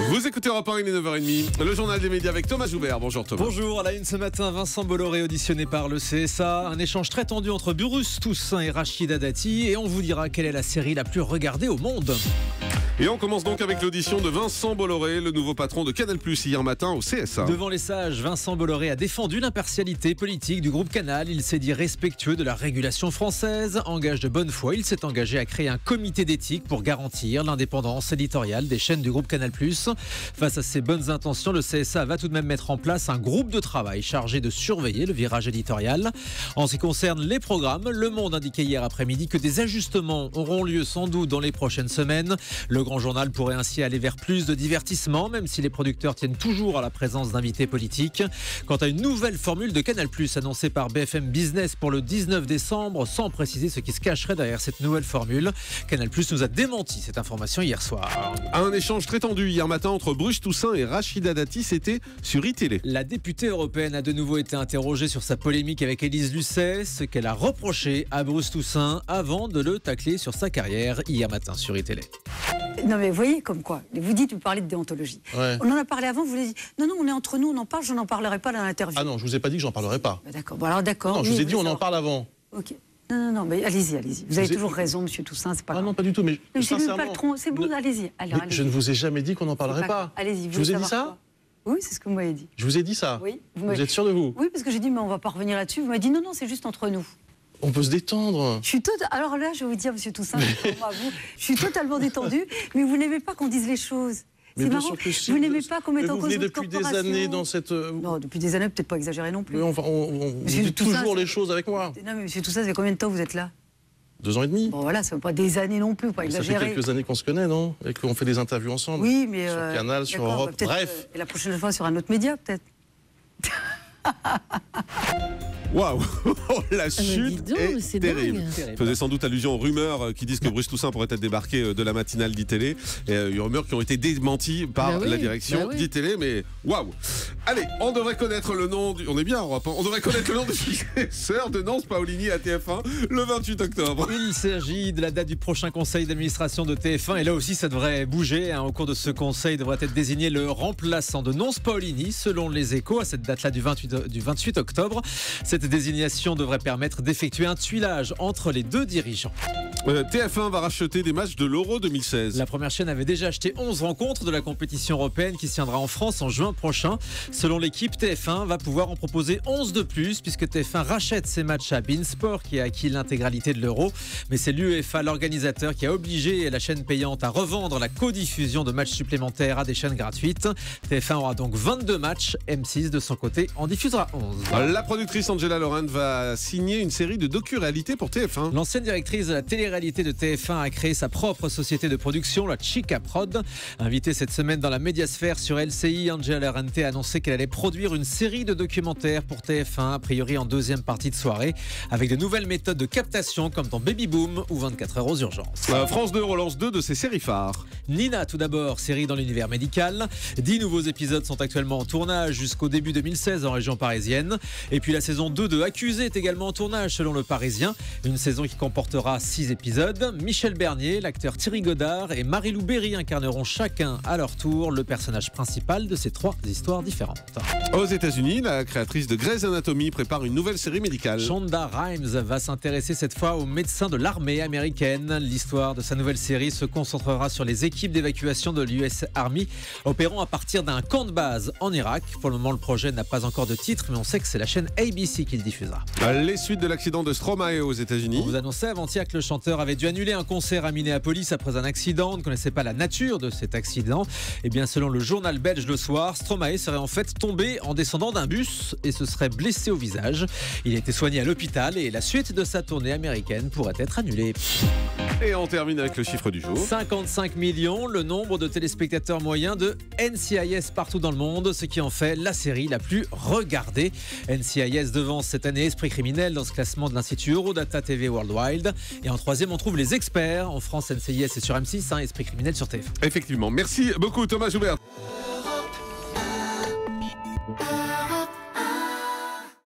Vous écoutez Europe 1, il est 9h30. Le journal des médias avec Thomas Joubert. Bonjour Thomas. Bonjour, à la une ce matin, Vincent Bolloré auditionné par le CSA. Un échange très tendu entre Bruce Toussaint et Rachida Dati. Et on vous dira quelle est la série la plus regardée au monde. Et on commence donc avec l'audition de Vincent Bolloré, le nouveau patron de Canal+, hier matin au CSA. Devant les sages, Vincent Bolloré a défendu l'impartialité politique du groupe Canal. Il s'est dit respectueux de la régulation française. En gage de bonne foi, il s'est engagé à créer un comité d'éthique pour garantir l'indépendance éditoriale des chaînes du groupe Canal+. Face à ces bonnes intentions, le CSA va tout de même mettre en place un groupe de travail chargé de surveiller le virage éditorial. En ce qui concerne les programmes, Le Monde indiquait hier après-midi que des ajustements auront lieu sans doute dans les prochaines semaines. Le Grand Journal pourrait ainsi aller vers plus de divertissement, même si les producteurs tiennent toujours à la présence d'invités politiques. Quant à une nouvelle formule de Canal+, annoncée par BFM Business pour le 19 décembre, sans préciser ce qui se cacherait derrière cette nouvelle formule, Canal+ nous a démenti cette information hier soir. Un échange très tendu hier matin entre Bruce Toussaint et Rachida Dati, c'était sur iTélé. La députée européenne a de nouveau été interrogée sur sa polémique avec Élise Lucet, ce qu'elle a reproché à Bruce Toussaint avant de le tacler sur sa carrière hier matin sur iTélé. Non mais vous voyez comme quoi, vous dites, vous parlez de déontologie. Ouais. On en a parlé avant, vous avez dit, non, on est entre nous, on en parle, je n'en parlerai pas dans l'interview. Ah non, je vous ai pas dit que j'en parlerai pas. D'accord, bon alors d'accord. Non, je vous ai dit on en parle avant. Ok. Non, mais allez-y. Vous avez toujours raison, monsieur Toussaint, c'est pas grave. Ah non, pas du tout, mais c'est le patron, c'est bon, allez-y. Je ne vous ai jamais dit qu'on n'en parlerait pas. Allez-y, je vous ai dit ça? Oui, c'est ce que vous m'avez dit. Je vous ai dit ça? Oui. Vous êtes sûr de vous? Oui, parce que j'ai dit, mais on va pas revenir là-dessus. Vous m'avez dit, non, c'est juste entre nous. On peut se détendre. Alors là, je vais vous dire, monsieur Toussaint, je suis totalement détendue, mais vous n'aimez pas qu'on dise les choses. C'est marrant. Vous n'aimez pas qu'on mette en cause votre corporation. Vous venez depuis des années dans cette... Non, depuis des années, peut-être pas exagéré non plus. Mais on dit toujours les choses avec moi. Non, mais monsieur Toussaint, ça fait combien de temps vous êtes là? 2 ans et demi. Bon voilà, ça ne veut pas des années non plus, pas exagérer. Ça fait quelques années qu'on se connaît, non? Et qu'on fait des interviews ensemble. Oui, mais... Sur Canal, sur Europe, bref. Et la prochaine fois sur un autre média, peut-être. Waouh, la chute est terrible. Faisait sans doute allusion aux rumeurs qui disent que Bruce Toussaint pourrait être débarqué de la matinale d'ITélé. Et il y a rumeurs qui ont été démenties par la direction d'ITélé, mais waouh. Allez, on devrait connaître le nom du... On est bien en Europe, hein. On devrait connaître le nom du successeur de Nance Paolini à TF1 le 28 octobre. Il s'agit de la date du prochain conseil d'administration de TF1 et là aussi ça devrait bouger. Au cours de ce conseil devrait être désigné le remplaçant de Nance Paolini selon les Échos à cette date-là du 28 octobre. Cette désignation devrait permettre d'effectuer un tuilage entre les deux dirigeants. TF1 va racheter des matchs de l'Euro 2016. La première chaîne avait déjà acheté 11 rencontres de la compétition européenne qui se tiendra en France en juin prochain. Selon l'équipe, TF1 va pouvoir en proposer 11 de plus puisque TF1 rachète ses matchs à beIN Sport qui a acquis l'intégralité de l'Euro. Mais c'est l'UEFA, l'organisateur, qui a obligé la chaîne payante à revendre la codiffusion de matchs supplémentaires à des chaînes gratuites. TF1 aura donc 22 matchs. M6 de son côté en diffusera 11. La productrice Angela Laurent va signer une série de docu-réalités pour TF1. L'ancienne directrice de la télé-réalité de TF1 a créé sa propre société de production, la Chica Prod. Invitée cette semaine dans la médiasphère sur LCI, Angela Laurent a annoncé qu'elle allait produire une série de documentaires pour TF1, a priori en deuxième partie de soirée, avec de nouvelles méthodes de captation comme dans Baby Boom ou 24 heures aux urgences. France 2 relance 2 de ses séries phares. Nina, tout d'abord, série dans l'univers médical. 10 nouveaux épisodes sont actuellement en tournage jusqu'au début 2016 en région parisienne. Et puis la saison 2 de Accusé est également en tournage selon le Parisien. Une saison qui comportera 6 épisodes. Michel Bernier, l'acteur Thierry Godard et Marie-Lou Berry incarneront chacun à leur tour le personnage principal de ces 3 histoires différentes. Aux États-Unis, la créatrice de Grey's Anatomy prépare une nouvelle série médicale. Shonda Rhimes va s'intéresser cette fois aux médecins de l'armée américaine. L'histoire de sa nouvelle série se concentrera sur les équipes d'évacuation de l'US Army opérant à partir d'un camp de base en Irak. Pour le moment, le projet n'a pas encore de titre, mais on sait que c'est la chaîne ABC qui le diffusera. Les suites de l'accident de Stromae aux États-Unis. On vous annonçait avant-hier que le chanteur avait dû annuler un concert à Minneapolis après un accident. On ne connaissait pas la nature de cet accident. Et bien, selon le journal belge Le Soir, Stromae serait en fait tombé en descendant d'un bus et se serait blessé au visage. Il a été soigné à l'hôpital et la suite de sa tournée américaine pourrait être annulée. Et on termine avec le chiffre du jour. 55 millions, le nombre de téléspectateurs moyens de NCIS partout dans le monde, ce qui en fait la série la plus regardée. NCIS devance cette année Esprit criminel dans ce classement de l'Institut Eurodata TV Worldwide. Et en troisième, on trouve Les Experts. En France, NCIS est sur M6, Esprit criminel sur TF1. Effectivement. Merci beaucoup Thomas Joubert.